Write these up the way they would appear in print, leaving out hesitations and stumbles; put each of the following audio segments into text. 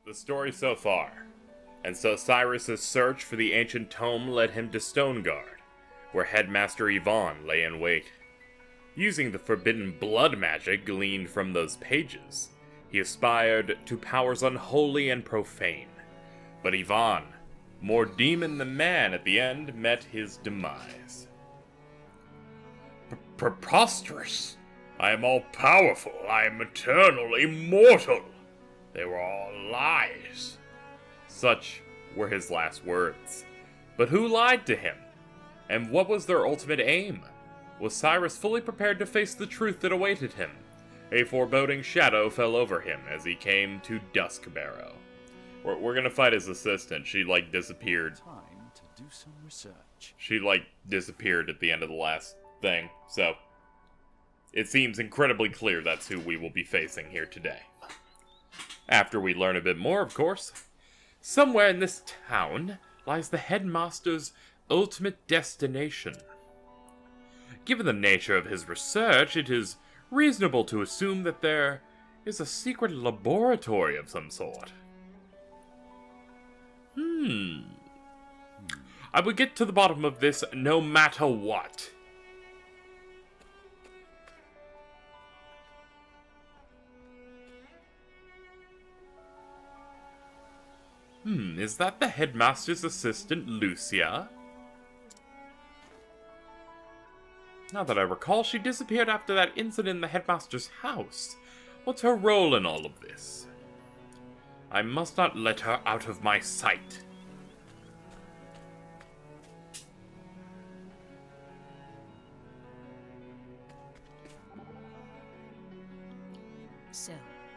the story so far. And so Cyrus's search for the ancient tome led him to Stoneguard, where Headmaster Yvonne lay in wait. Using the forbidden blood magic gleaned from those pages, he aspired to powers unholy and profane. But Yvonne, more demon than man at the end, met his demise. Preposterous! I am all-powerful, I am eternal, immortal! They were all lies. Such were his last words. But who lied to him? And what was their ultimate aim? Was Cyrus fully prepared to face the truth that awaited him? A foreboding shadow fell over him as he came to Duskbarrow. We're gonna fight his assistant. She, disappeared. Time to do some research. She, disappeared at the end of the last thing, so it seems incredibly clear that's who we will be facing here today. After we learn a bit more, of course. Somewhere in this town lies the headmaster's ultimate destination. Given the nature of his research, it is reasonable to assume that there is a secret laboratory of some sort. I would get to the bottom of this no matter what. Is that the headmaster's assistant, Lucia? Now that I recall, she disappeared after that incident in the headmaster's house. What's her role in all of this? I must not let her out of my sight.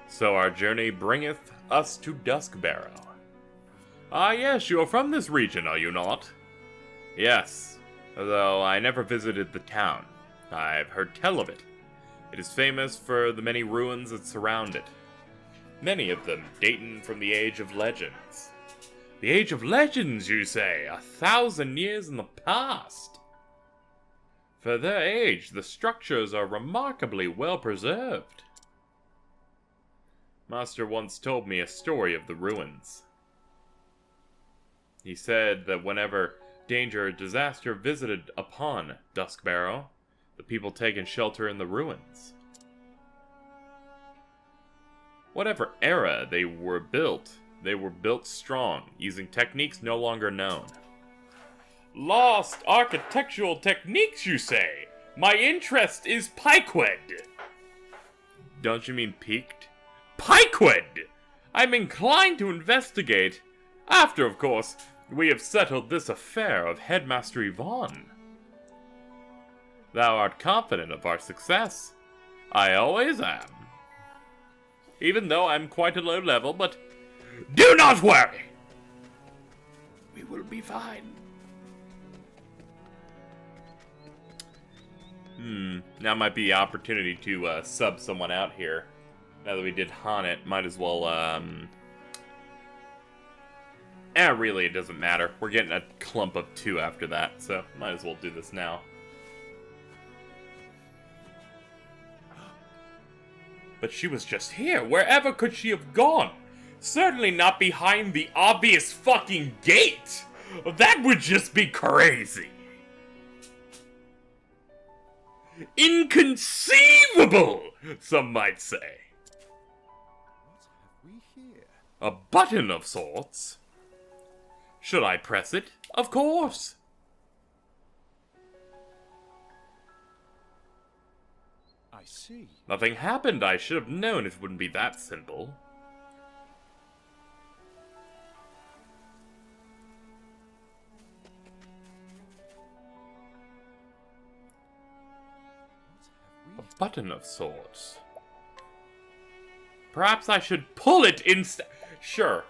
So our journey bringeth us to Duskbarrow. Ah yes, you are from this region, are you not? Yes, though I never visited the town. I've heard tell of it. It is famous for the many ruins that surround it. Many of them dating from the Age of Legends. The Age of Legends, you say? 1,000 years in the past? For their age, the structures are remarkably well preserved. Master once told me a story of the ruins. He said that whenever danger or disaster visited upon Duskbarrow, the people taken shelter in the ruins. Whatever era they were built strong, using techniques no longer known. Lost architectural techniques, you say? My interest is piqued. Don't you mean piqued? Piqued! I'm inclined to investigate, after, of course, we have settled this affair of Headmaster Yvonne. Thou art confident of our success. I always am. Even though I'm quite a low level, but do not worry! We will be fine. Now might be the opportunity to sub someone out here. Now that we did Haunted, might as well, really, it doesn't matter. We're getting a clump of 2 after that, so might as well do this now. But she was just here. Wherever could she have gone? Certainly not behind the obvious fucking gate! That would just be crazy! Inconceivable, some might say. What have we here? A button of sorts. Should I press it? Of course! I see. Nothing happened. I should have known it wouldn't be that simple. A button of sorts. Perhaps I should pull it instead. Sure.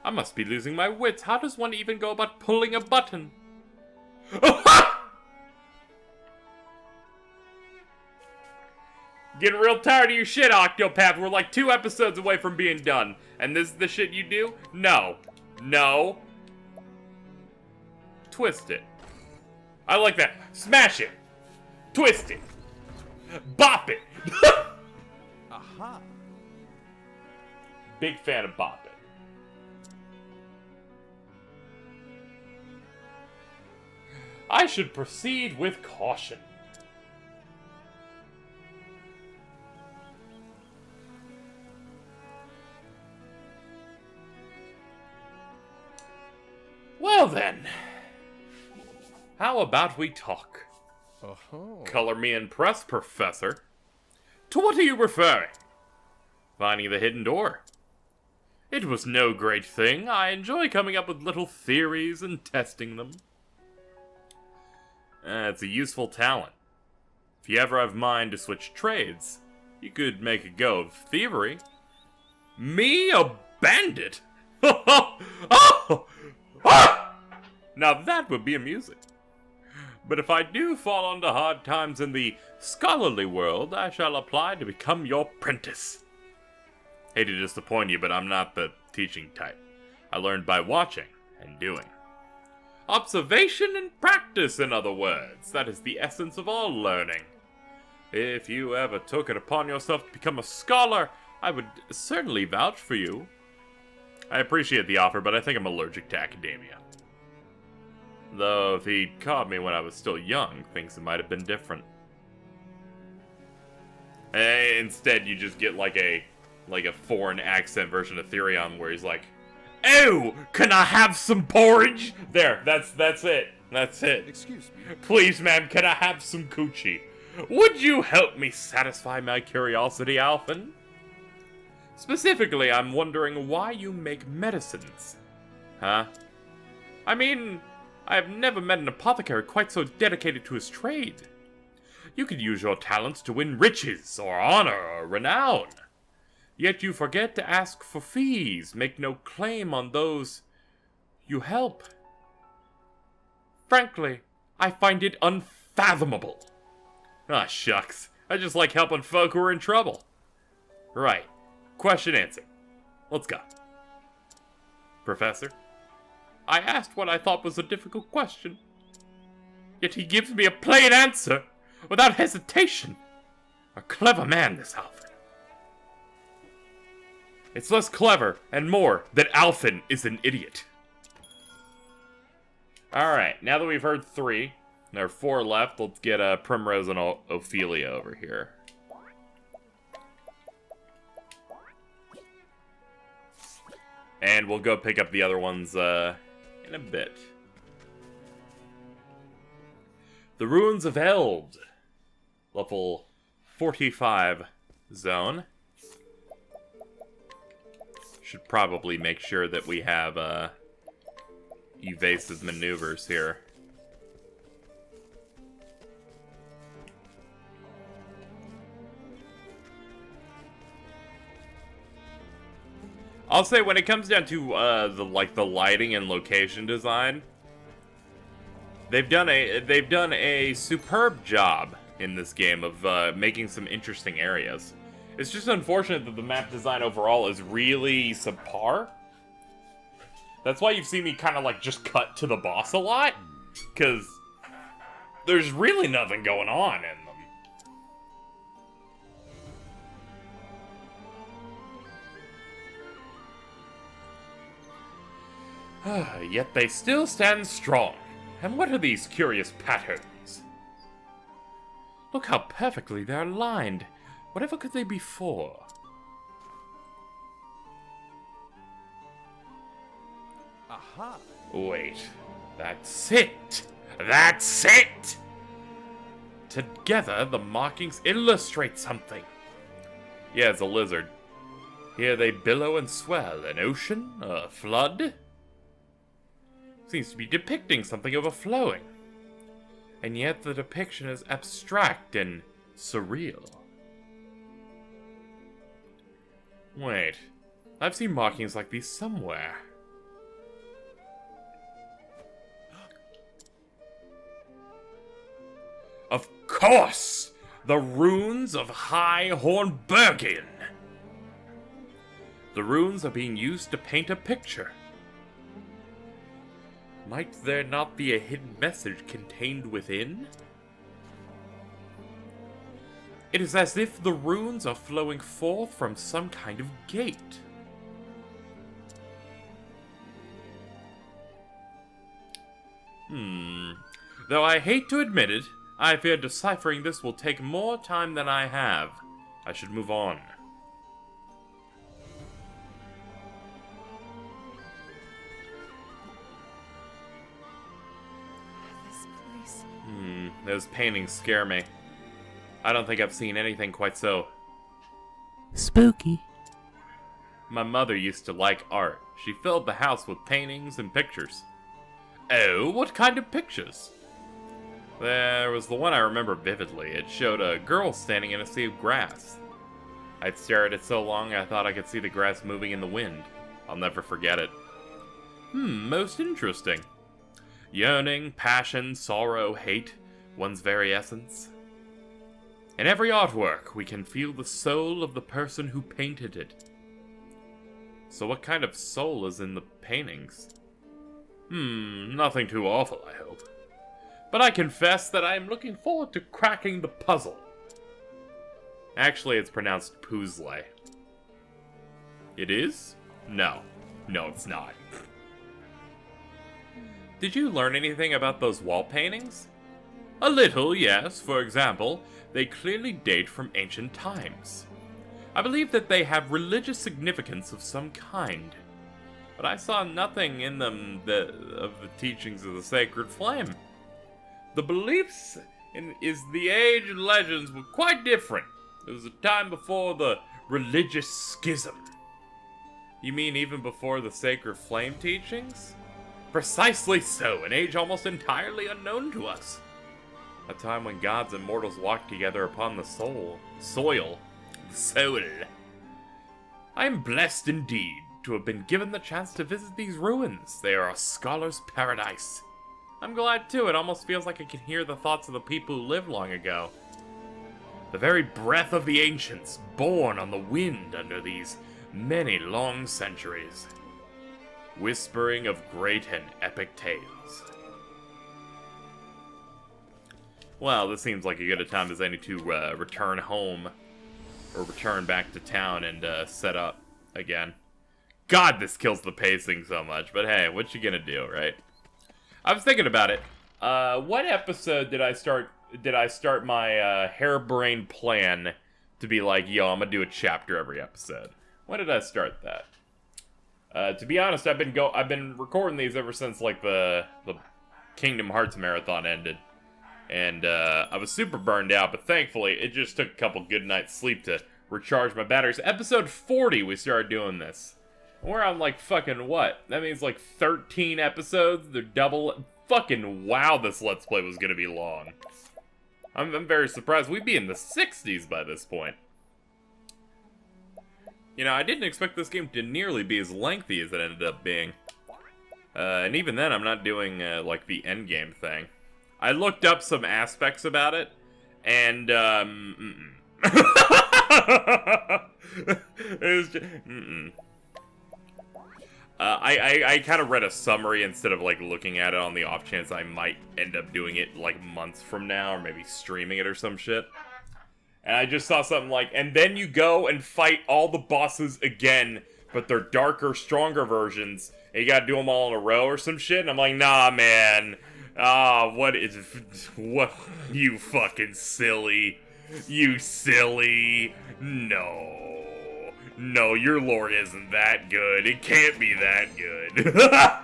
I must be losing my wits. How does one even go about pulling a button? Getting real tired of your shit, Octopath. We're like 2 episodes away from being done. And this is the shit you do? No. No. Twist it. I like that. Smash it. Twist it. Bop it. Aha! Big fan of Bop It. I should proceed with caution. Well then, how about we talk? Oh. Color me impressed, Professor. To what are you referring? Finding the hidden door. It was no great thing. I enjoy coming up with little theories and testing them. It's a useful talent. If you ever have mind to switch trades, you could make a go of thievery. Me, a bandit? Oh! Ah! Now that would be amusing. But if I do fall onto hard times in the scholarly world, I shall apply to become your apprentice. Hate to disappoint you, but I'm not the teaching type. I learned by watching and doing. Observation and practice, in other words. That is the essence of all learning. If you ever took it upon yourself to become a scholar, I would certainly vouch for you. I appreciate the offer, but I think I'm allergic to academia. Though if he'd caught me when I was still young, things might have been different. Instead, you just get like a foreign accent version of Therion where he's like, "Oh, can I have some porridge?" There, that's it. That's it. Excuse me. Please, ma'am, can I have some coochie? Would you help me satisfy my curiosity, Alphen? Specifically, I'm wondering why you make medicines. Huh? I mean, I have never met an apothecary quite so dedicated to his trade. You could use your talents to win riches, or honor, or renown. Yet you forget to ask for fees, make no claim on those you help. Frankly, I find it unfathomable. Ah, shucks. I just like helping folk who are in trouble. Right. Question answered. Let's go. Professor, I asked what I thought was a difficult question. Yet he gives me a plain answer, without hesitation. A clever man, this Alphen. It's less clever, and more, that Alphen is an idiot. Alright, now that we've heard 3, there are 4 left, let's get Primrose and Ophelia over here. And we'll go pick up the other ones in a bit. The Ruins of Eld. Level 45 zone. Should probably make sure that we have evasive maneuvers here. I'll say when it comes down to the lighting and location design, they've done a superb job in this game of making some interesting areas. It's just unfortunate that the map design overall is really subpar. That's why you've seen me kind of like just cut to the boss a lot, because there's really nothing going on in them. Yet they still stand strong. And what are these curious patterns? Look how perfectly they're aligned. Whatever could they be for? Aha! Wait. That's it! That's it! Together, the markings illustrate something. Yeah, it's a lizard. Here they billow and swell. An ocean? A flood? Seems to be depicting something overflowing. And yet the depiction is abstract and surreal. Wait, I've seen markings like these somewhere. Of course! The runes of High Hornbergen! The runes are being used to paint a picture. Might there not be a hidden message contained within? It is as if the runes are flowing forth from some kind of gate. Though I hate to admit it, I fear deciphering this will take more time than I have. I should move on. This place. Those paintings scare me. I don't think I've seen anything quite so spooky. My mother used to like art. She filled the house with paintings and pictures. Oh, what kind of pictures? There was the one I remember vividly. It showed a girl standing in a sea of grass. I'd stare at it so long I thought I could see the grass moving in the wind. I'll never forget it. Most interesting. Yearning, passion, sorrow, hate, one's very essence. In every artwork, we can feel the soul of the person who painted it. So what kind of soul is in the paintings? Nothing too awful, I hope. But I confess that I am looking forward to cracking the puzzle. Actually, it's pronounced puzzle. It is? No. No, it's not. Did you learn anything about those wall paintings? A little, yes. For example, they clearly date from ancient times. I believe that they have religious significance of some kind. But I saw nothing in them of the teachings of the sacred flame. The beliefs in the age and legends were quite different. It was a time before the religious schism. You mean even before the sacred flame teachings? Precisely so, an age almost entirely unknown to us. A time when gods and mortals walked together upon the soil. I am blessed indeed to have been given the chance to visit these ruins. They are a scholar's paradise. I'm glad too, it almost feels like I can hear the thoughts of the people who lived long ago. The very breath of the ancients, born on the wind under these many long centuries. Whispering of great and epic tales. Well, this seems like as good a time as any to return home. Or return back to town and set up again. God, this kills the pacing so much, but hey, what you gonna do, right? I was thinking about it. What episode did I start my harebrained plan to be like, yo, I'm gonna do a chapter every episode? When did I start that? To be honest, I've been recording these ever since like the Kingdom Hearts marathon ended. And I was super burned out, but thankfully it just took a couple good nights sleep to recharge my batteries. Episode 40 we started doing this. We're on like fucking what? That means like 13 episodes? They're double. Fucking wow, this Let's Play was gonna be long. I'm very surprised. We'd be in the 60s by this point. You know, I didn't expect this game to nearly be as lengthy as it ended up being. And even then, I'm not doing like the end game thing. I looked up some aspects about it, and it was just, I kind of read a summary instead of like looking at it on the off chance I might end up doing it like months from now, or maybe streaming it or some shit. And I just saw something like, and then you go and fight all the bosses again, but they're darker, stronger versions, and you gotta do them all in a row or some shit. And I'm like, nah, man. What, you fucking silly. You silly. No, your lore isn't that good. It can't be that good.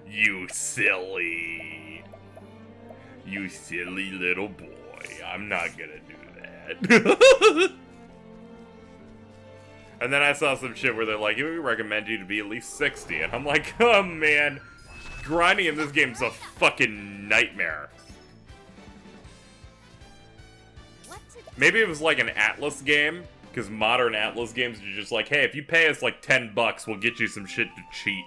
You silly. You silly little boy. I'm not gonna do that. And then I saw some shit where they're like, we recommend you to be at least 60. And I'm like, oh man. Grinding in this game is a fucking nightmare. Maybe it was like an Atlas game, because modern Atlas games are just like, hey, if you pay us like $10, we'll get you some shit to cheat.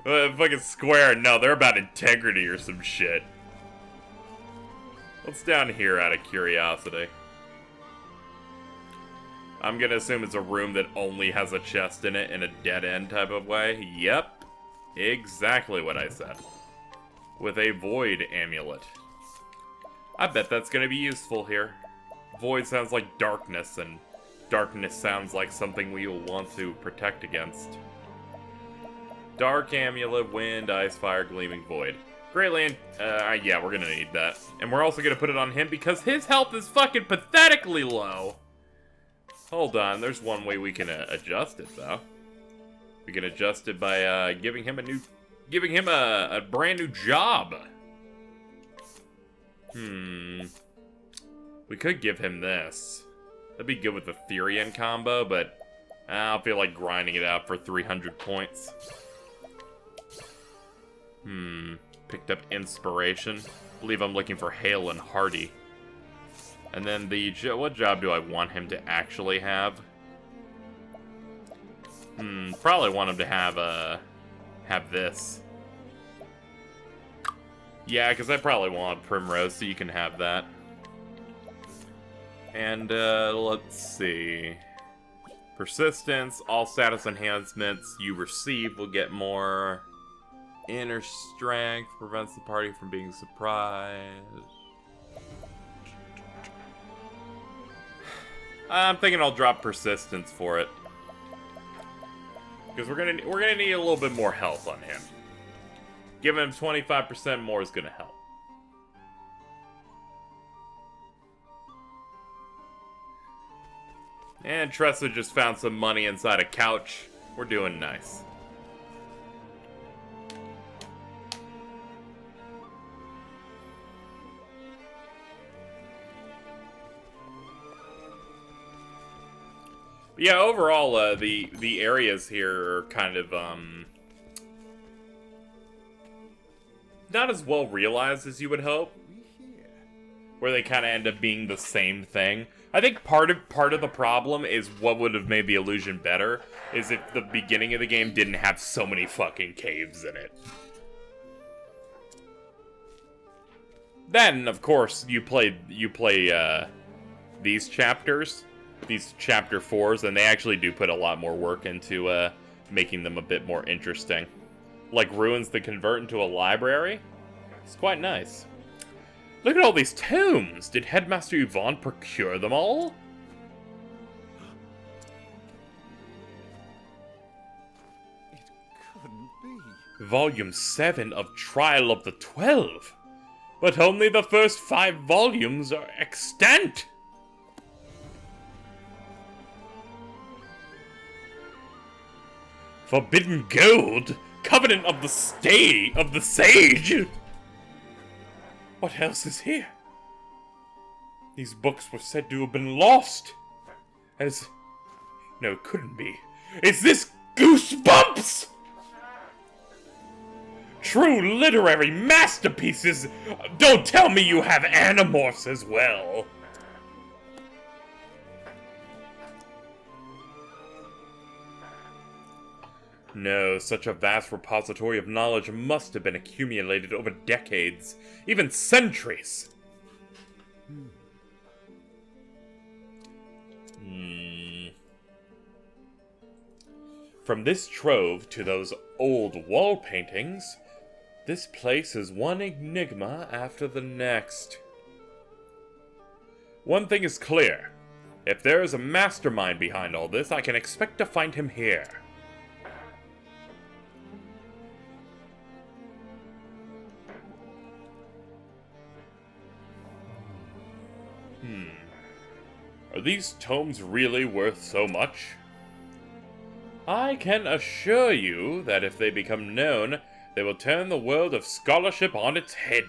Fucking Square, no, they're about integrity or some shit. What's down here out of curiosity? I'm gonna assume it's a room that only has a chest in it in a dead end type of way. Yep. Exactly what I said. With a void amulet. I bet that's gonna be useful here. Void sounds like darkness, and darkness sounds like something we will want to protect against. Dark Amulet, Wind, Ice, Fire, Gleaming Void. Great Land, yeah, we're gonna need that. And we're also gonna put it on him because his health is fucking pathetically low. Hold on, there's one way we can adjust it, though. We can adjust it by, giving him a brand new job. We could give him this. That'd be good with the Therian combo, but I don't feel like grinding it out for 300 points. Picked up Inspiration. I believe I'm looking for Hale and Hardy. And then what job do I want him to actually have? Probably want him to have this. Yeah, because I probably want Primrose, so you can have that. And, let's see. Persistence, all status enhancements you receive will get more. Inner Strength prevents the party from being surprised. I'm thinking I'll drop Persistence for it. Because we're gonna need a little bit more health on him. Giving him 25% more is gonna help. And Tressa just found some money inside a couch. We're doing nice. Yeah, overall, the areas here are kind of, not as well realized as you would hope. Where they kind of end up being the same thing. I think part of the problem is what would have made the illusion better is if the beginning of the game didn't have so many fucking caves in it. Then, of course, you play these chapters. These chapter 4s, and they actually do put a lot more work into making them a bit more interesting. Like ruins that convert into a library. It's quite nice. Look at all these tomes! Did Headmaster Yvonne procure them all? It couldn't be. Volume 7 of Trial of the 12. But only the first 5 volumes are extant! Forbidden Gold? Covenant of the Sage? What else is here? These books were said to have been lost. No, it couldn't be. Is this Goosebumps? True literary masterpieces! Don't tell me you have Animorphs as well! No, such a vast repository of knowledge must have been accumulated over decades, even centuries. From this trove to those old wall paintings, this place is one enigma after the next. One thing is clear. If there is a mastermind behind all this, I can expect to find him here. Are these tomes really worth so much? I can assure you that if they become known, they will turn the world of scholarship on its head.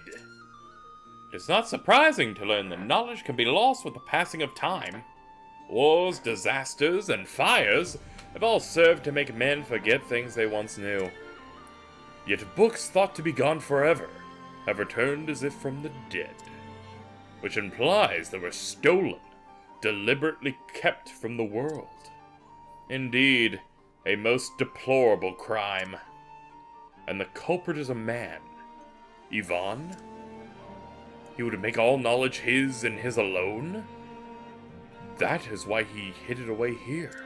It is not surprising to learn that knowledge can be lost with the passing of time. Wars, disasters, and fires have all served to make men forget things they once knew. Yet books thought to be gone forever have returned as if from the dead, which implies they were stolen, deliberately kept from the world. Indeed, a most deplorable crime. And the culprit is a man. Yvonne? He would make all knowledge his and his alone? That is why he hid it away here.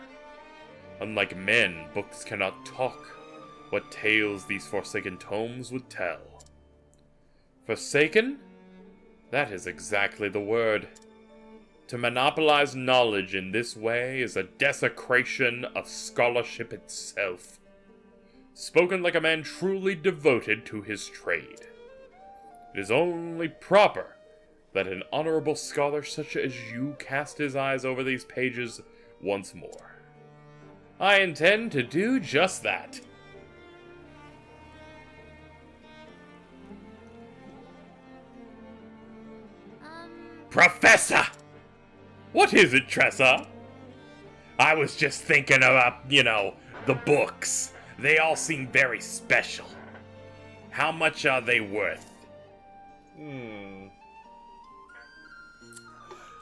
Unlike men, books cannot talk. What tales these forsaken tomes would tell. Forsaken? That is exactly the word. To monopolize knowledge in this way is a desecration of scholarship itself. Spoken like a man truly devoted to his trade. It is only proper that an honorable scholar such as you cast his eyes over these pages once more. I intend to do just that. Professor! What is it, Tressa? I was just thinking about, the books. They all seem very special. How much are they worth?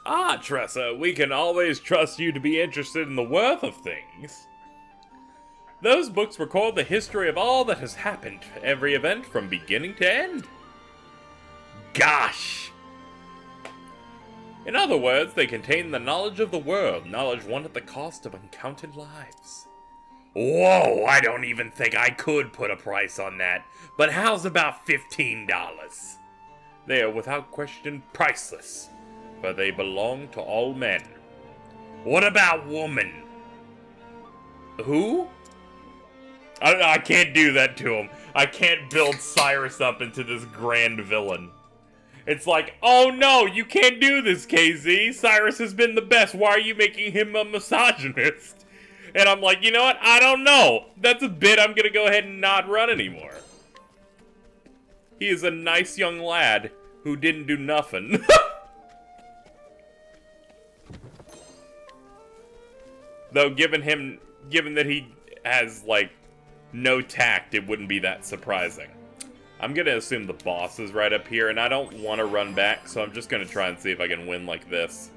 Ah, Tressa, we can always trust you to be interested in the worth of things. Those books record the history of all that has happened, every event from beginning to end. Gosh! In other words, they contain the knowledge of the world, knowledge won at the cost of uncounted lives. Whoa, I don't even think I could put a price on that, but how's about $15? They are without question priceless, for they belong to all men. What about woman? Who? I can't do that to him. I can't build Cyrus up into this grand villain. It's like, oh no, you can't do this, KZ. Cyrus has been the best. Why are you making him a misogynist? And I'm like, you know what? I don't know. That's a bit I'm gonna go ahead and not run anymore. He is a nice young lad who didn't do nothing. Though, given that he has, no tact, it wouldn't be that surprising. I'm gonna assume the boss is right up here, and I don't want to run back, so I'm just gonna try and see if I can win like this.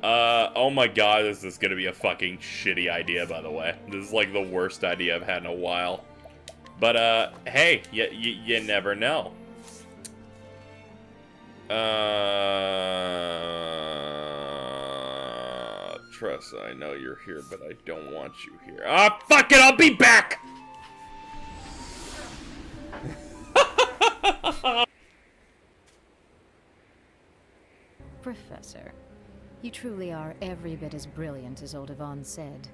Oh my god, this is gonna be a fucking shitty idea, by the way. This is like the worst idea I've had in a while. But, hey, you never know. Tressa, I know you're here, but I don't want you here. Ah, fuck it, I'll be back! Professor, you truly are every bit as brilliant as old Yvonne said.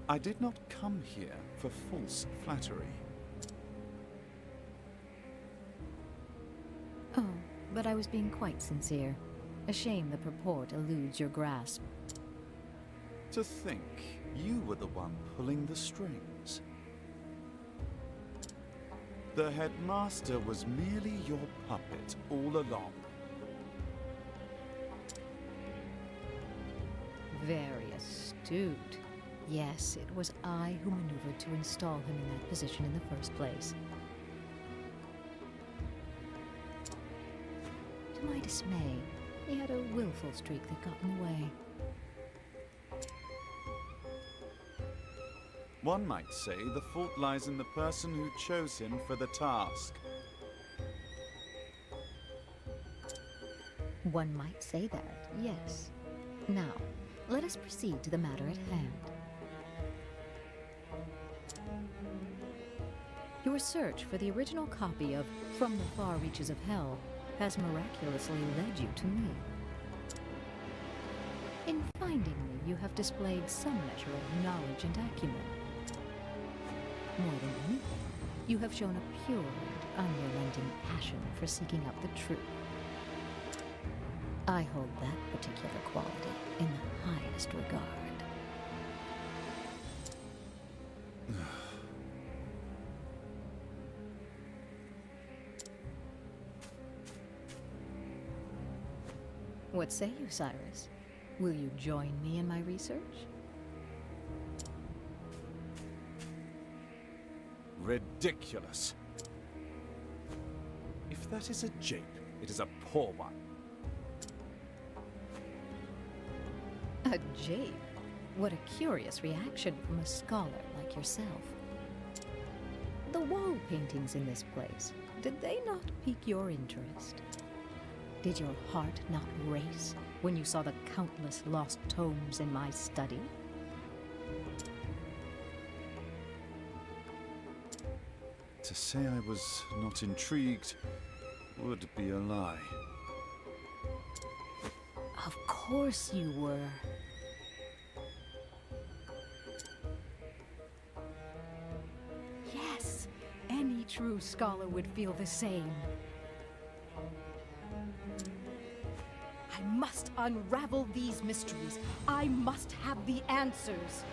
I did not come here for false flattery. Oh, but I was being quite sincere. A shame the purport eludes your grasp. To think you were the one pulling the strings. The headmaster was merely your puppet all along. Very astute. Yes, it was I who maneuvered to install him in that position in the first place. To my dismay, he had a willful streak that got in the way. One might say the fault lies in the person who chose him for the task. One might say that, yes. Now, let us proceed to the matter at hand. Your search for the original copy of From the Far Reaches of Hell has miraculously led you to me. In finding me, you have displayed some measure of knowledge and acumen. More than anything, you have shown a pure and unrelenting passion for seeking out the truth. I hold that particular quality in the highest regard. What say you, Cyrus? Will you join me in my research? Ridiculous. If that is a jape, it is a poor one. A jape? What a curious reaction from a scholar like yourself. The wall paintings in this place, did they not pique your interest? Did your heart not race when you saw the countless lost tomes in my study? To say I was not intrigued would be a lie. Of course you were. Yes, any true scholar would feel the same. I must unravel these mysteries. I must have the answers.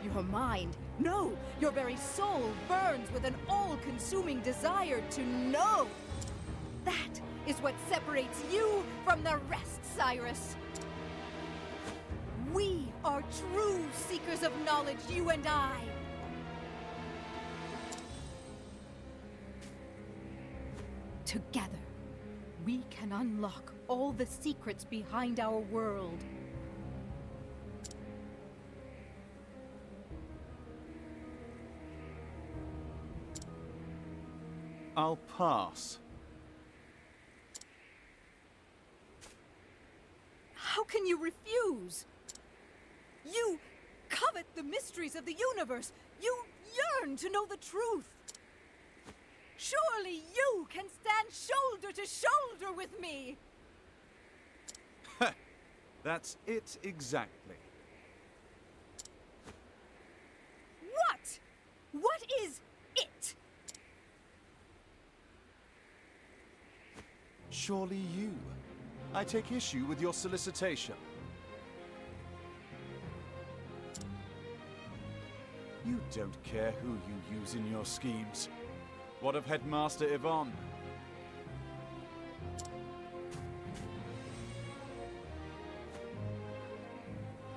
Your mind, no, your very soul burns with an all-consuming desire to know. That is what separates you from the rest, Cyrus. We are true seekers of knowledge, you and I. Together, we can unlock all the secrets behind our world. I'll pass. How can you refuse? You covet the mysteries of the universe. You yearn to know the truth. Surely you can stand shoulder to shoulder with me. That's it exactly. What? What is it? Surely you. I take issue with your solicitation. You don't care who you use in your schemes. What of Headmaster Yvonne?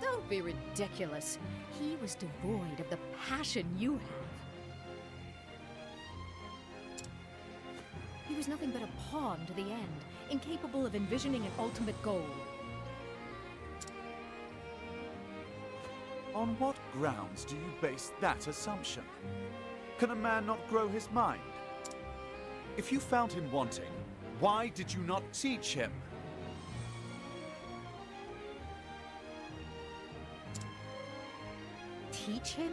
Don't be ridiculous. He was devoid of the passion you have. He was nothing but a pawn to the end, incapable of envisioning an ultimate goal. On what grounds do you base that assumption? Can a man not grow his mind? If you found him wanting, why did you not teach him? Teach him?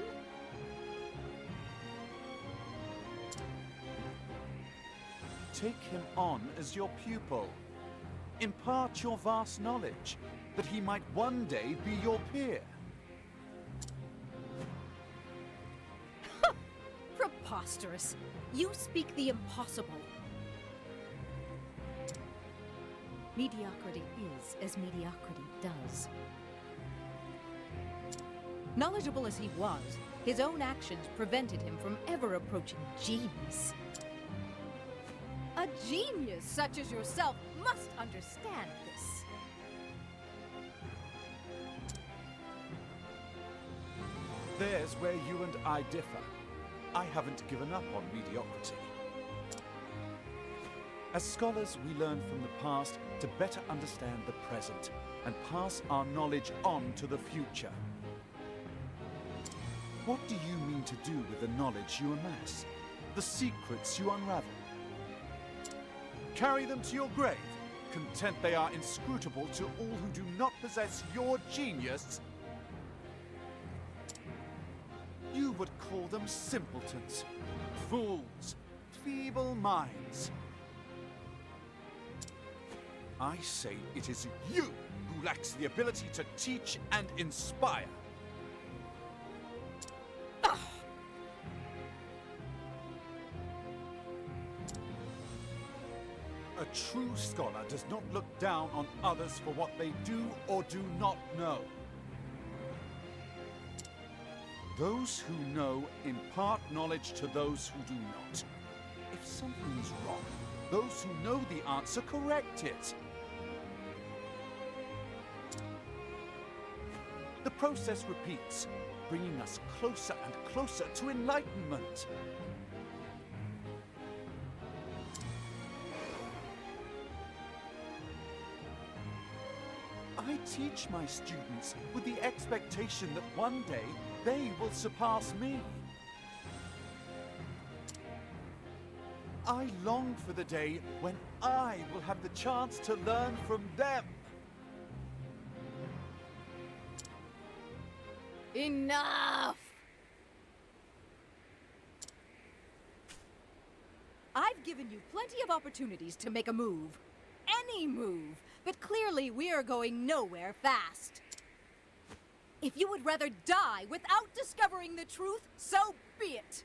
Take him on as your pupil. Impart your vast knowledge, that he might one day be your peer. Preposterous. You speak the impossible. Mediocrity is as mediocrity does. Knowledgeable as he was, his own actions prevented him from ever approaching genius. A genius such as yourself must understand this. There's where you and I differ. I haven't given up on mediocrity. As scholars, we learn from the past to better understand the present and pass our knowledge on to the future. What do you mean to do with the knowledge you amass? The secrets you unravel? Carry them to your grave, content they are inscrutable to all who do not possess your genius? You would call them simpletons, fools, feeble minds. I say it is you who lacks the ability to teach and inspire. A true scholar does not look down on others for what they do or do not know. Those who know impart knowledge to those who do not. If something is wrong, those who know the answer correct it. The process repeats, bringing us closer and closer to enlightenment. I teach my students with the expectation that one day they will surpass me. I long for the day when I will have the chance to learn from them. Enough! given you plenty of opportunities to make a move. Any move. But clearly we are going nowhere fast. If you would rather die without discovering the truth, so be it.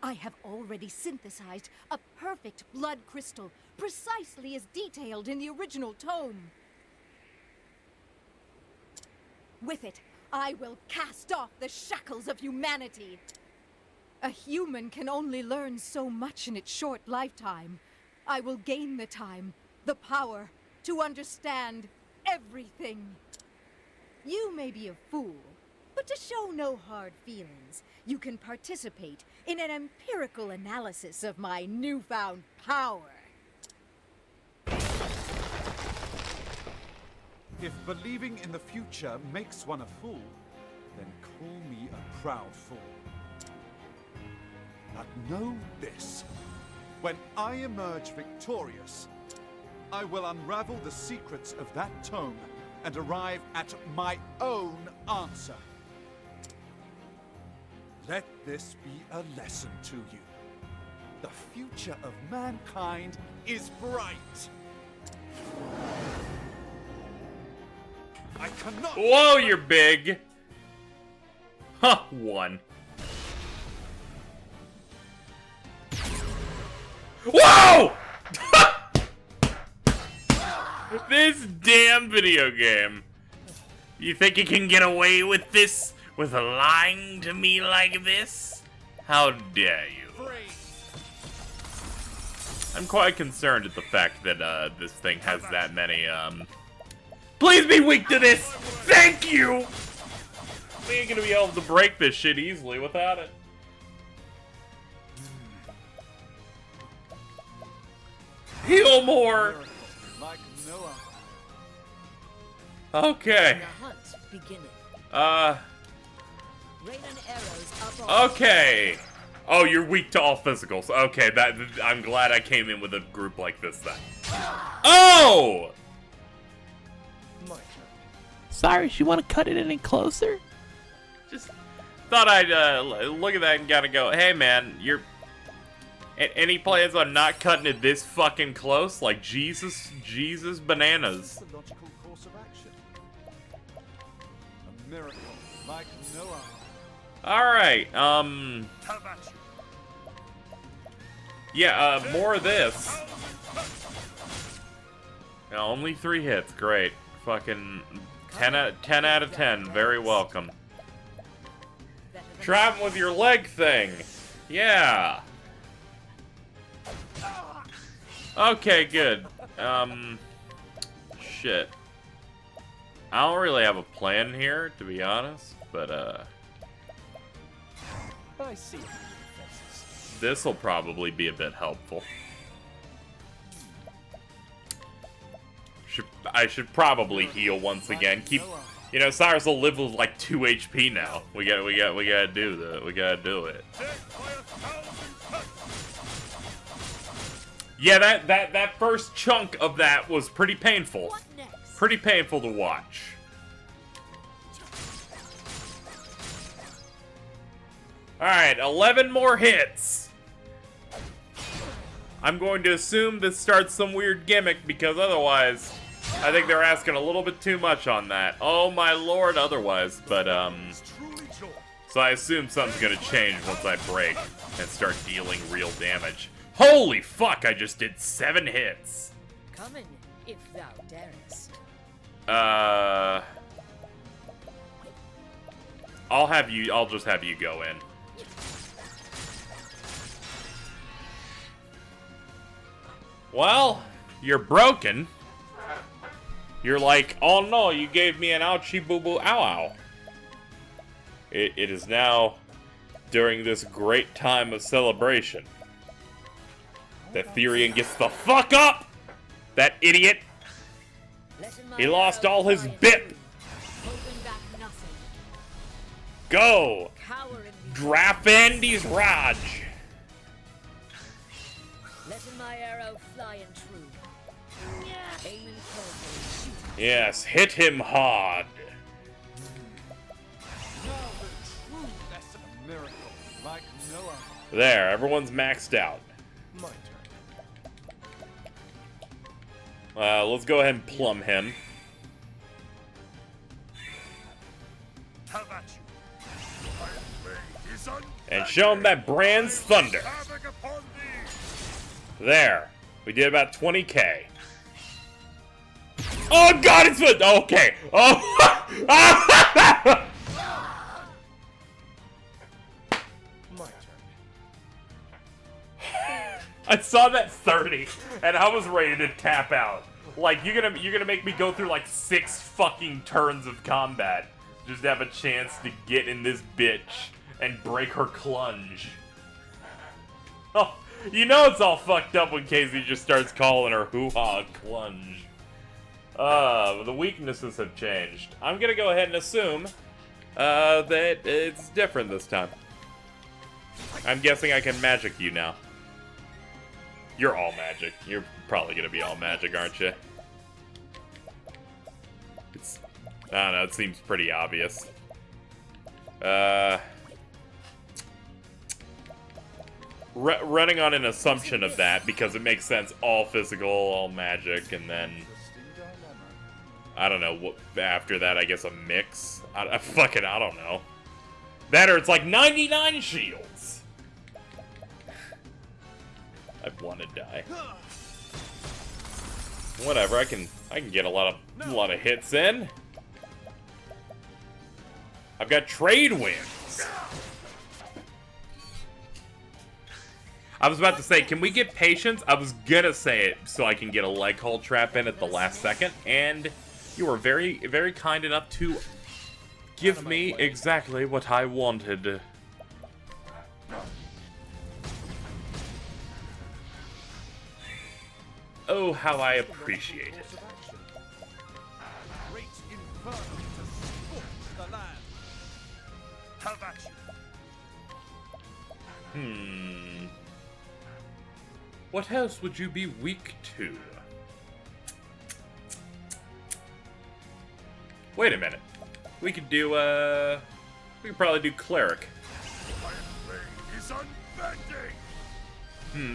I have already synthesized a perfect blood crystal, precisely as detailed in the original tome. With it, I will cast off the shackles of humanity. A human can only learn so much in its short lifetime. I will gain the time, the power, to understand everything. You may be a fool, but to show no hard feelings, you can participate in an empirical analysis of my newfound power. If believing in the future makes one a fool, then call me a proud fool. But know this. When I emerge victorious, I will unravel the secrets of that tome and arrive at my own answer. Let this be a lesson to you. The future of mankind is bright. I cannot... Whoa, you're big! Huh, one. Whoa! This damn video game. You think you can get away with this? With lying to me like this? How dare you? I'm quite concerned at the fact that this thing has that many, Please be weak to this! Thank you! We ain't gonna be able to break this shit easily without it. Heal more! Like Noah. Okay. The hunt's beginning. Rain and arrows up on. Okay. Oh, you're weak to all physicals. Okay, I'm glad I came in with a group like this then. Oh! My turn. Cyrus, you want to cut it any closer? Just thought I'd look at that and gotta go, hey man, any plans on not cutting it this fucking close? Like, Jesus bananas. The logical course of action. A miracle like Noah. Alright, yeah, more of this. No, only 3 hits, great. Fucking 10 out of 10, very welcome. Traveling with your leg thing. Yeah. Okay, good. Shit. I don't really have a plan here, to be honest, but, I see. this'll probably be a bit helpful. I should probably heal once again. You know, Cyrus will live with like 2 HP now. We gotta do that. We gotta do it. Yeah, that first chunk of that was pretty painful. What next? Pretty painful to watch. Alright, 11 more hits. I'm going to assume this starts some weird gimmick because otherwise, I think they're asking a little bit too much on that. Oh my lord, otherwise. But, so I assume something's gonna change once I break and start dealing real damage. Holy fuck, I just did 7 hits. Come in, if thou darest. I'll just have you go in. Well, you're broken. You're like, oh no, you gave me an ouchie boo boo ow ow. It is now during this great time of celebration that Therian gets the fuck up! That idiot! He lost all his bip! Holding back nothing. Go! Cower in the Drafendi's Raj! letting my arrow fly and true. Aim and carefully, shoot. Yes, hit him hard. Now the true lesson of miracle. No, There, everyone's maxed out. my turn. Let's go ahead and plumb him. How about you? My blade is And show him that Brand's Thunder. havoc upon thee. There. We did about 20k. Oh god, it's okay. Oh. My turn. I saw that 30 and I was ready to tap out. Like you're gonna make me go through like 6 fucking turns of combat just to have a chance to get in this bitch and break her clunge. Oh, you know it's all fucked up when Casey just starts calling her hoo-ha clunge. The weaknesses have changed. I'm gonna go ahead and assume that it's different this time. I'm guessing I can magic you now. You're all magic. You're probably gonna be all magic, aren't you? I don't know, it seems pretty obvious. Running on an assumption of that, because it makes sense, all physical, all magic, and then... I don't know, what after that, I guess a mix? I don't know. That or it's like 99 shields! I want to die. Whatever, I can get a lot of hits in. I've got trade wins. I was about to say, can we get patience? I was gonna say it so I can get a leg hold trap in at the last second, and you were very, very kind enough to give me exactly what I wanted. Oh, how I appreciate it. Great inferno to scorch the land. How about you? What else would you be weak to? Wait a minute. We could do, we could probably do Cleric. My blade is unbending.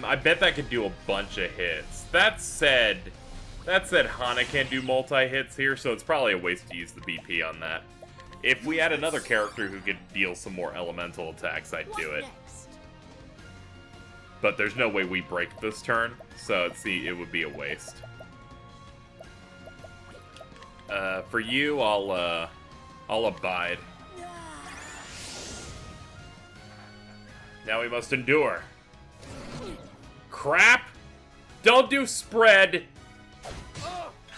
I bet that could do a bunch of hits. That said, Hana can't do multi-hits here, so it's probably a waste to use the BP on that. If we had another character who could deal some more elemental attacks, I'd do it. But there's no way we break this turn, so it would be a waste. For you, I'll abide. Now we must endure. Crap! Don't do spread!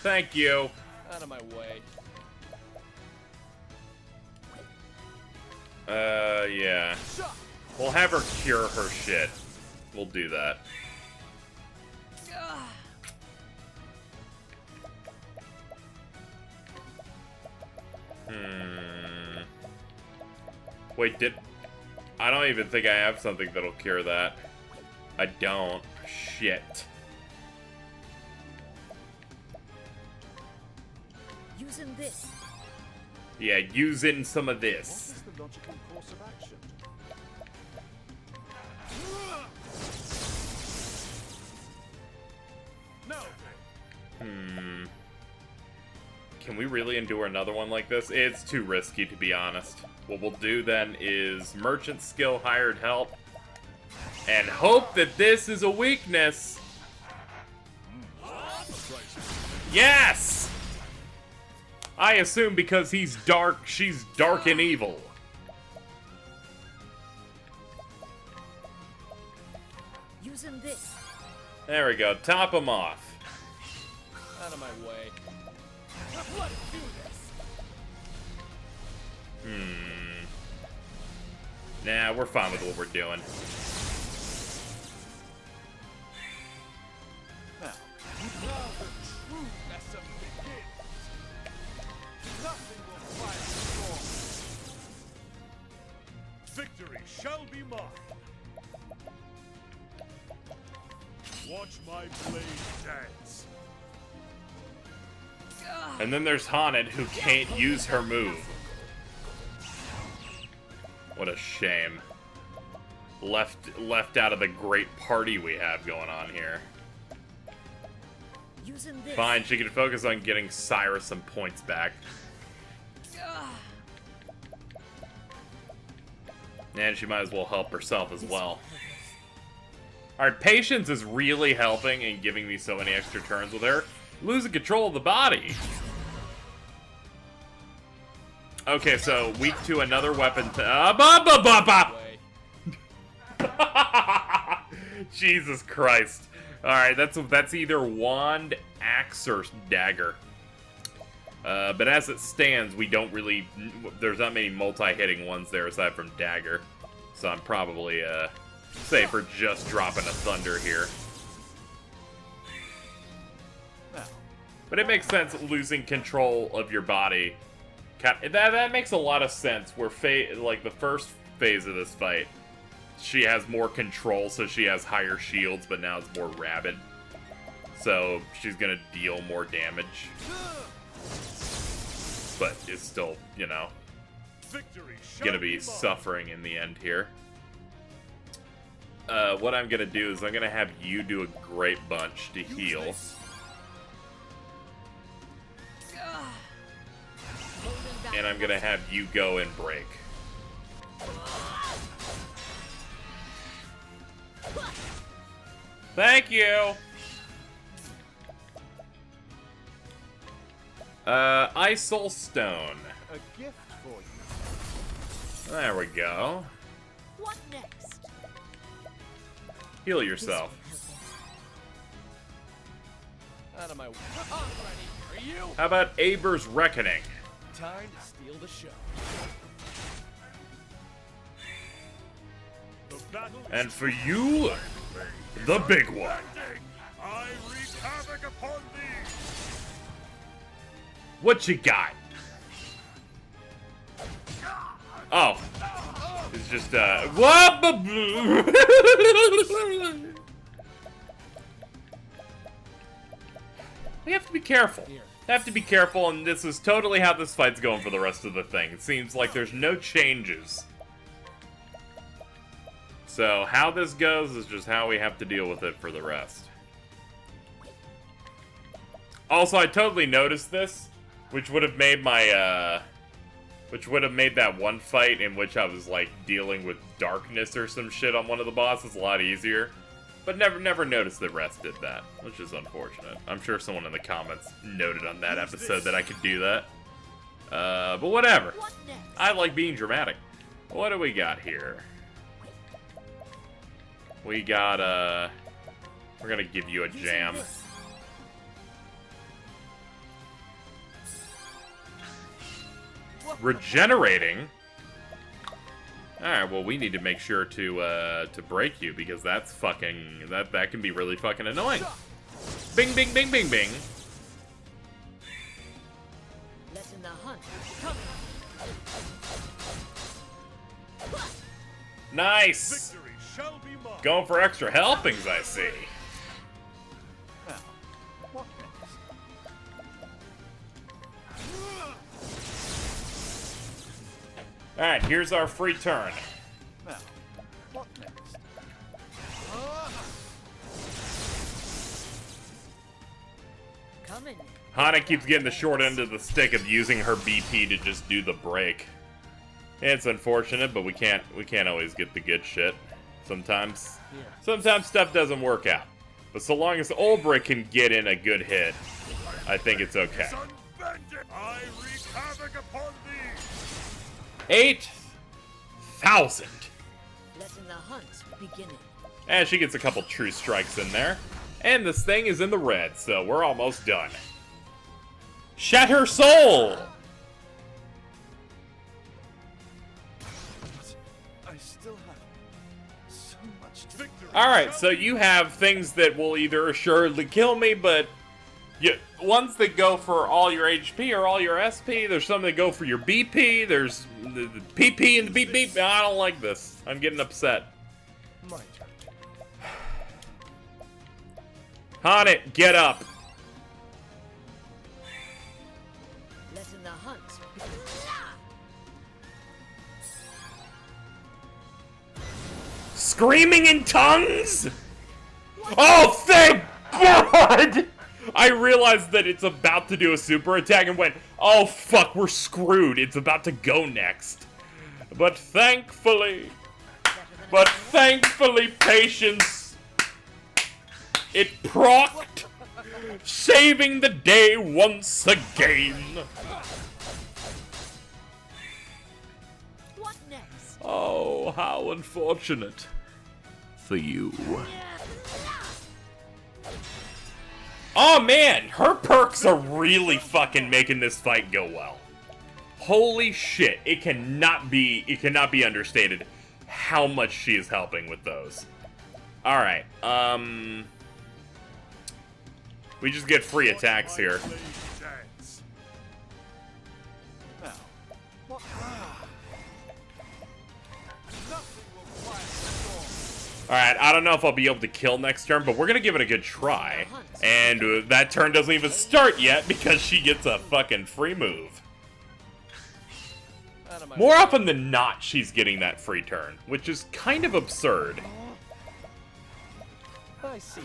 Thank you. Out of my way. Yeah. We'll have her cure her shit. We'll do that. Wait, I don't even think I have something that'll cure that. I don't. Shit. Using this. Yeah, using some of What this. is the logical course of action? No. Can we really endure another one like this? It's too risky, to be honest. What we'll do then is merchant skill, hired help, and hope that this is a weakness. Yes! I assume because he's dark, she's dark and evil. Using this. There we go, top him off. Out of my way. Let's do this. Nah, we're fine with what we're doing. Now the true lesson begins. Nothing will quiet the storm. Victory shall be mine. Watch my blade dance. And then there's Haunted, who can't use her move. What a shame. left out of the great party we have going on here. Using this. Fine, she can focus on getting Cyrus some points back. And she might as well help herself as well. Alright, patience is really helping and giving me so many extra turns with her. Losing control of the body. Okay, so weak to another weapon. Jesus Christ. Alright, that's either wand, axe, or dagger. But as it stands, we don't really... There's not many multi-hitting ones there aside from dagger. So I'm probably safe for just dropping a thunder here. But it makes sense losing control of your body. That makes a lot of sense. Where like the first phase of this fight, she has more control, so she has higher shields, but now it's more rabid. So she's gonna deal more damage. But it's still, you know, gonna be suffering in the end here. What I'm gonna do is I'm gonna have you do a great bunch to heal. And I'm gonna have you go and break. Thank you! Isol Stone. A gift for you. There we go. What next? Heal yourself. Out of my way. I'm ready. Are you? How about Aber's Reckoning? Time to steal the show. And for you, the big one. I wreak havoc upon thee. What you got? Oh. It's just, We have to be careful. Have to be careful, and this is totally how this fight's going for the rest of the thing. It seems like there's no changes. So, how this goes is just how we have to deal with it for the rest. Also, I totally noticed this, which would have made my, which would have made that one fight in which I was, like, dealing with darkness or some shit on one of the bosses a lot easier. But never noticed that Rest did that, which is unfortunate. I'm sure someone in the comments noted on that episode that I could do that. But whatever. I like being dramatic. What do we got here? We got, we're gonna give you a jam. Regenerating? Alright, well, we need to make sure to break you, because that's fucking... That can be really fucking annoying. Bing, bing, bing, bing, bing. Lessen the hunt. Nice! Victory shall be mine. Going for extra helpings, I see. Now, what next? Alright, here's our free turn. Now, what next? Coming. Hana keeps getting the short end of the stick of using her BP to just do the break. It's unfortunate, but we can't always get the good shit. Sometimes stuff doesn't work out. But so long as Ulbrich can get in a good hit, I think it's okay. I wreak havoc upon thee. 8,000. Lessen the hunt beginning. And she gets a couple true strikes in there. And this thing is in the red, so we're almost done. Shatter Soul! I still have so much to victory. Alright, so you have things that will either assuredly kill me, but ones that go for all your HP or all your SP. There's some that go for your BP. There's the PP and the beep beep. I don't like this. I'm getting upset. My turn. On it, get up. Lessen the hunt. screaming in tongues? Oh, thank God! I realized that it's about to do a super attack and went, oh fuck, we're screwed. It's about to go next. But thankfully, patience, it procced, saving the day once again. What next? Oh, how unfortunate for you. Oh man, her perks are really fucking making this fight go well. Holy shit, it cannot be understated how much she is helping with those. Alright, we just get free attacks here. Alright, I don't know if I'll be able to kill next turn, but we're gonna give it a good try. And that turn doesn't even start yet because she gets a fucking free move. More often than not, she's getting that free turn, which is kind of absurd. I see.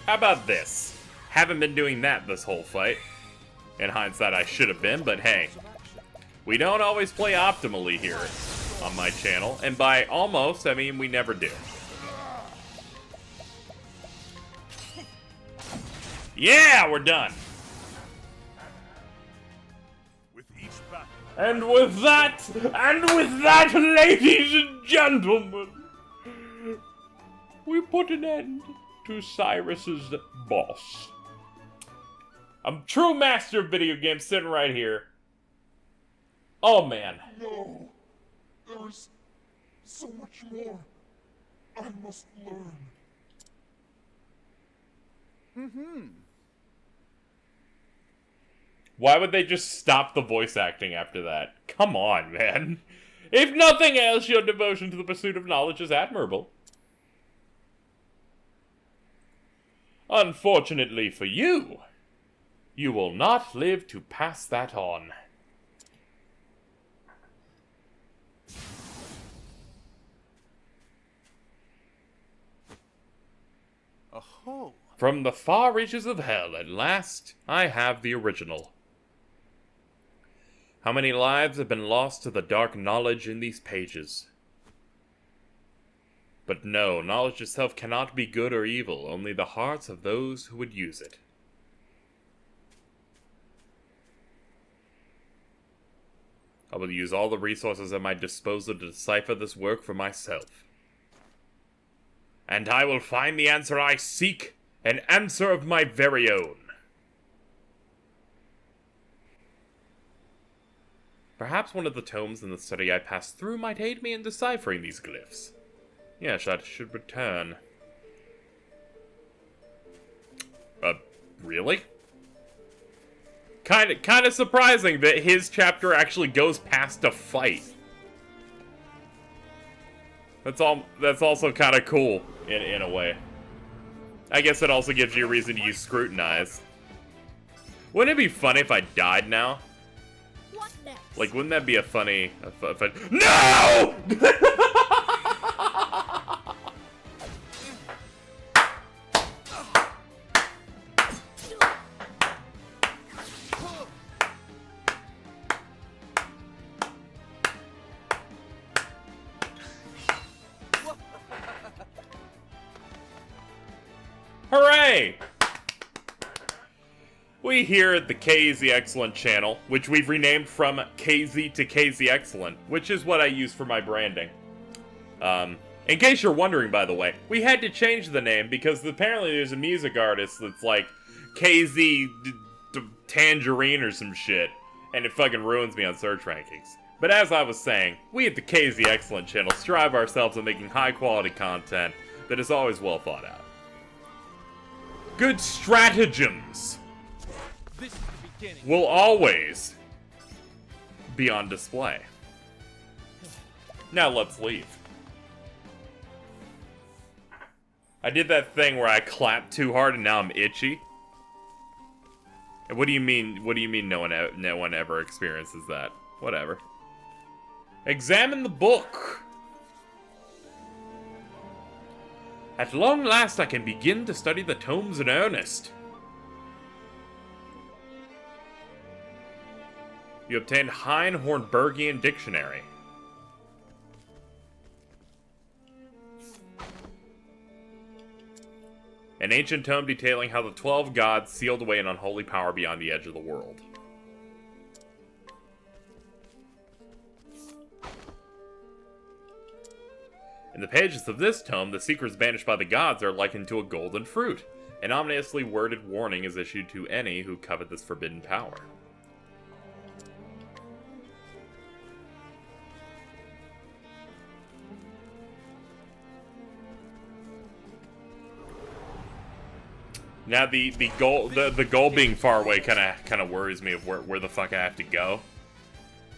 How about this? Haven't been doing that this whole fight. In hindsight, I should have been, but hey. We don't always play optimally here on my channel, and by almost, I mean we never do. Yeah, we're done. And with that, ladies and gentlemen, we put an end to Cyrus's boss. A true master of video games sitting right here. Oh man. No, there's so much more I must learn. Why would they just stop the voice acting after that? Come on, man. If nothing else, your devotion to the pursuit of knowledge is admirable. Unfortunately for you, you will not live to pass that on. Oh. From the far reaches of hell, at last, I have the original. How many lives have been lost to the dark knowledge in these pages? But no, knowledge itself cannot be good or evil, only the hearts of those who would use it. I will use all the resources at my disposal to decipher this work for myself. And I will find the answer I seek, an answer of my very own. Perhaps one of the tomes in the study I passed through might aid me in deciphering these glyphs. Yes, I should return. Really? Kind of surprising that his chapter actually goes past a fight. That's also kind of cool in a way. I guess it also gives you a reason to use scrutinize. Wouldn't it be funny if I died now? What next? Like, wouldn't that be a funny... No! Hooray! We here at the KZ Excellent channel, which we've renamed from KZ to KZ Excellent, which is what I use for my branding. In case you're wondering, by the way, we had to change the name because apparently there's a music artist that's like KZ Tangerine or some shit, and it fucking ruins me on search rankings. But as I was saying, we at the KZ Excellent channel strive ourselves on making high quality content that is always well thought out. Good stratagems This is the beginning. will always be on display. Now let's leave. I did that thing where I clapped too hard and now I'm itchy. And what do you mean? What do you mean? No one ever experiences that. Whatever. Examine the book. At long last I can begin to study the tomes in earnest. You obtained Hein Hornbergian Dictionary. An ancient tome detailing how the 12 gods sealed away an unholy power beyond the edge of the world. In the pages of this tome, the secrets banished by the gods are likened to a golden fruit. An ominously worded warning is issued to any who covet this forbidden power. Now the goal being far away kind of worries me of where the fuck I have to go.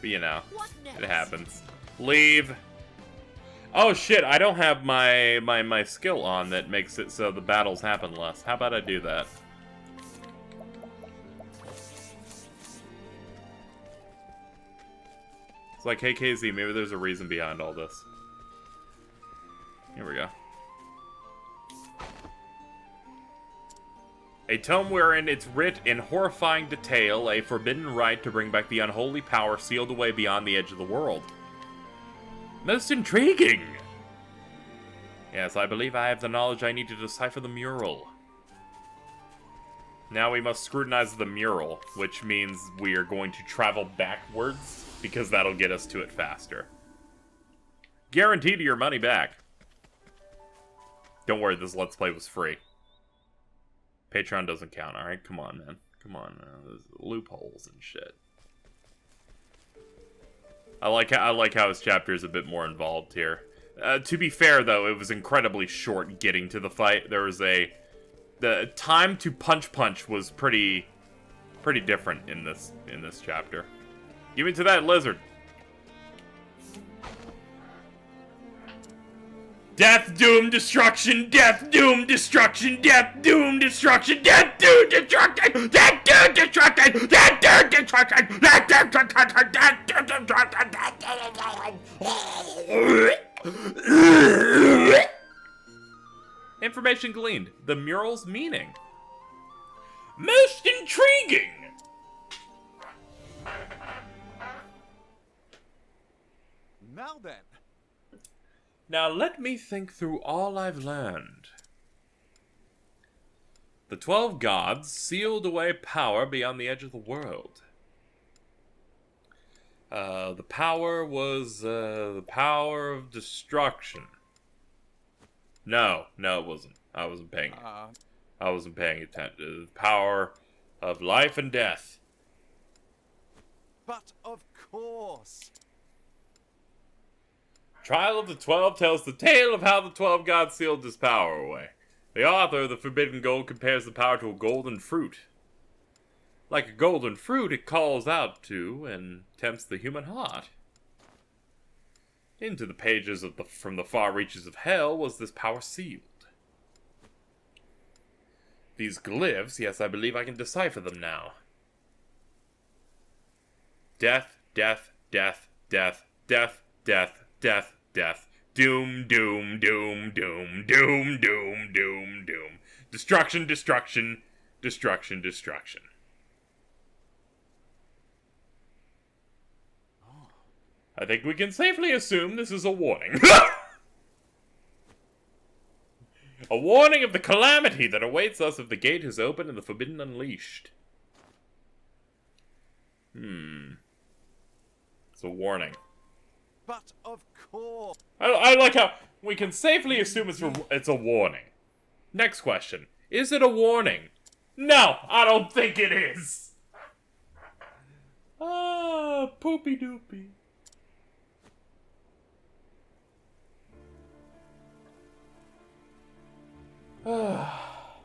But you know, it happens. Leave. Oh shit, I don't have my skill on that makes it so the battles happen less. How about I do that? It's like, hey KZ, maybe there's a reason behind all this. Here we go. A tome wherein it's writ in horrifying detail a forbidden rite to bring back the unholy power sealed away beyond the edge of the world. Most intriguing! Yes, I believe I have the knowledge I need to decipher the mural. Now we must scrutinize the mural, which means we are going to travel backwards, because that'll get us to it faster. Guaranteed your money back. Don't worry, this Let's Play was free. Patreon doesn't count, alright? Come on, man. Come on, there's loopholes and shit. I like how his chapter is a bit more involved here. To be fair, though, it was incredibly short getting to the fight. There was the time to punch was pretty different in this chapter. Give me to that lizard. Death, doom, destruction, death, doom, destruction, death, doom, destruction, death, doom, destruction, death, doom, destruction, death, doom, destruction, death, doom, destruction, death, doom, destruction. Information gleaned. The mural's meaning. Most intriguing! Now then. Now let me think through all I've learned. The 12 gods sealed away power beyond the edge of the world. The power was the power of destruction. No, it wasn't. I wasn't paying attention. The power of life and death. But of course. Trial of the 12 tells the tale of how the 12 gods sealed this power away. The author of the Forbidden Gold compares the power to a golden fruit. Like a golden fruit, it calls out to and tempts the human heart. Into the pages from the far reaches of hell was this power sealed. These glyphs, yes, I believe I can decipher them now. Death, death, death, death, death, death, death, death. Doom, doom, doom, doom, doom, doom, doom, doom. Destruction, destruction, destruction, destruction. I think we can safely assume this is a warning. A warning of the calamity that awaits us if the gate is open and the forbidden unleashed. It's a warning. But of course. I like how we can safely assume it's a warning. Next question. Is it a warning? No, I don't think it is. Ah, poopy doopy.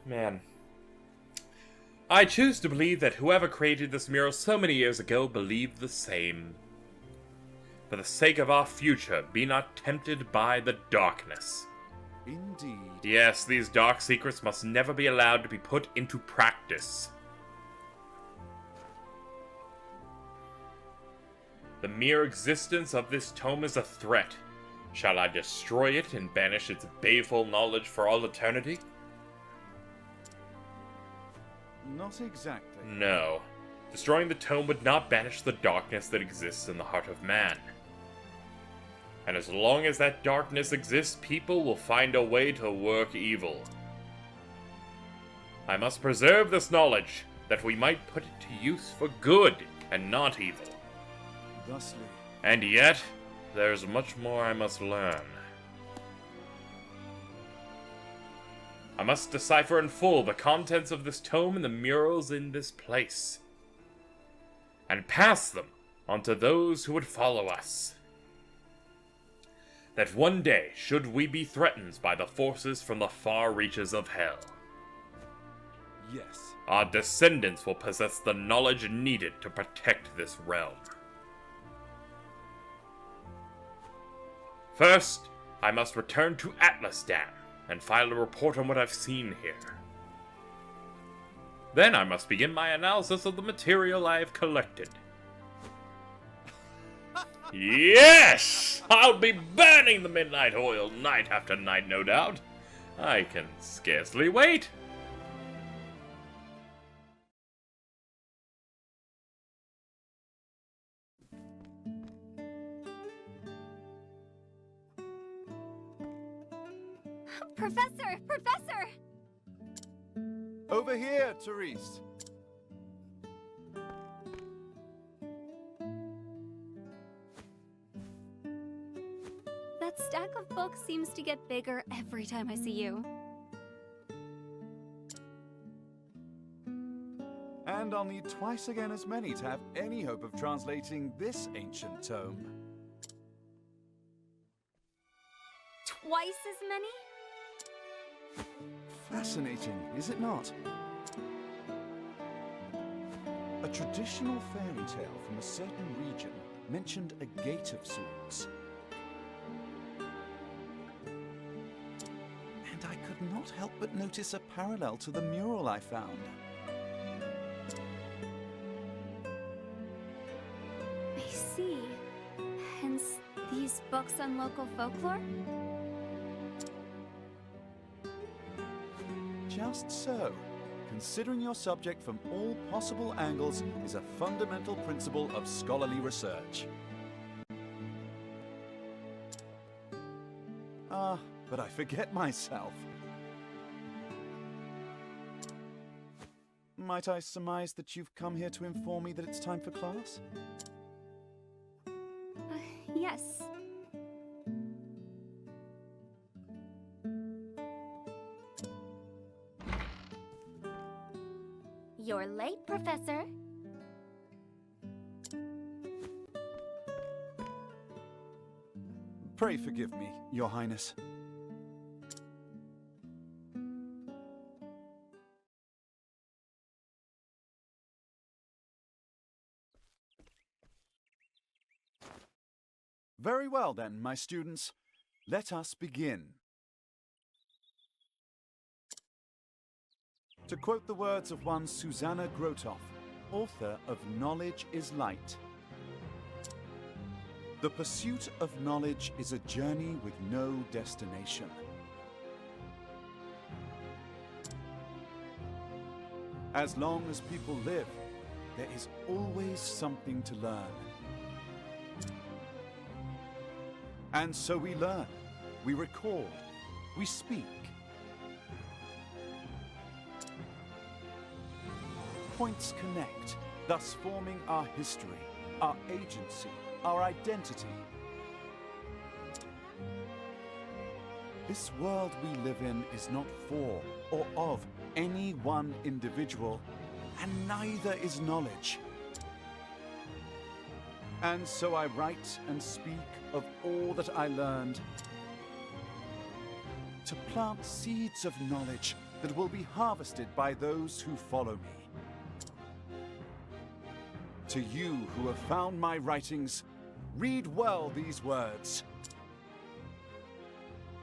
Man. I choose to believe that whoever created this mural so many years ago believed the same. For the sake of our future, be not tempted by the darkness. Indeed. Yes, these dark secrets must never be allowed to be put into practice. The mere existence of this tome is a threat. Shall I destroy it and banish its baleful knowledge for all eternity? Not exactly. No. Destroying the tome would not banish the darkness that exists in the heart of man. And as long as that darkness exists, people will find a way to work evil. I must preserve this knowledge, that we might put it to use for good and not evil. Thusly. And yet, there's much more I must learn. I must decipher in full the contents of this tome and the murals in this place, and pass them on to those who would follow us. That one day, should we be threatened by the forces from the far reaches of hell, Yes. our descendants will possess the knowledge needed to protect this realm. First, I must return to Atlas Dam and file a report on what I've seen here. Then I must begin my analysis of the material I have collected. Yes! I'll be burning the midnight oil night after night, no doubt. I can scarcely wait. Professor! Professor! Over here, Cyrus. That stack of books seems to get bigger every time I see you. And I'll need twice again as many to have any hope of translating this ancient tome. Twice as many? Fascinating, is it not? A traditional fairy tale from a certain region mentioned a gate of sorts. And I could not help but notice a parallel to the mural I found. I see. Hence, these books on local folklore? Just so. Considering your subject from all possible angles is a fundamental principle of scholarly research. But I forget myself. Might I surmise that you've come here to inform me that it's time for class? Yes. You're late, Professor. Pray forgive me, Your Highness. Very well then, my students. Let us begin. To quote the words of one Susanna Grotoff, author of Knowledge is Light. The pursuit of knowledge is a journey with no destination. As long as people live, there is always something to learn. And so we learn, we record, we speak. Points connect, thus forming our history, our agency, our identity. This world we live in is not for or of any one individual, and neither is knowledge. And so I write and speak of all that I learned, to plant seeds of knowledge that will be harvested by those who follow me. To you who have found my writings, read well these words,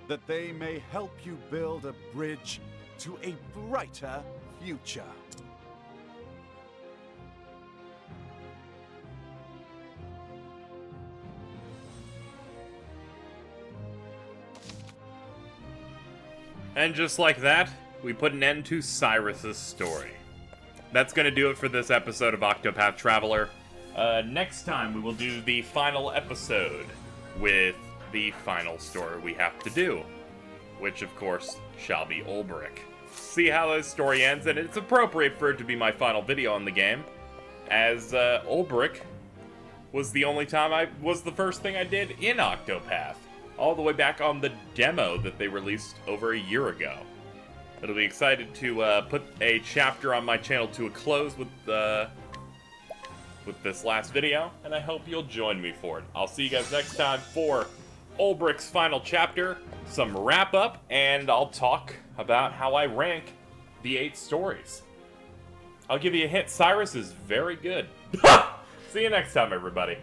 that they may help you build a bridge to a brighter future. And just like that, we put an end to Cyrus's story. That's gonna do it for this episode of Octopath Traveler. Next time we will do the final episode with the final story we have to do, which of course shall be Ulbrich. See how this story ends, and it's appropriate for it to be my final video on the game, as Ulbrich was the first thing I did in Octopath, all the way back on the demo that they released over a year ago. It'll be excited to put a chapter on my channel to a close with this last video, and I hope you'll join me for it. I'll see you guys next time for Ulbrich's final chapter, some wrap-up, and I'll talk about how I rank the 8 stories. I'll give you a hint, Cyrus is very good. See you next time, everybody.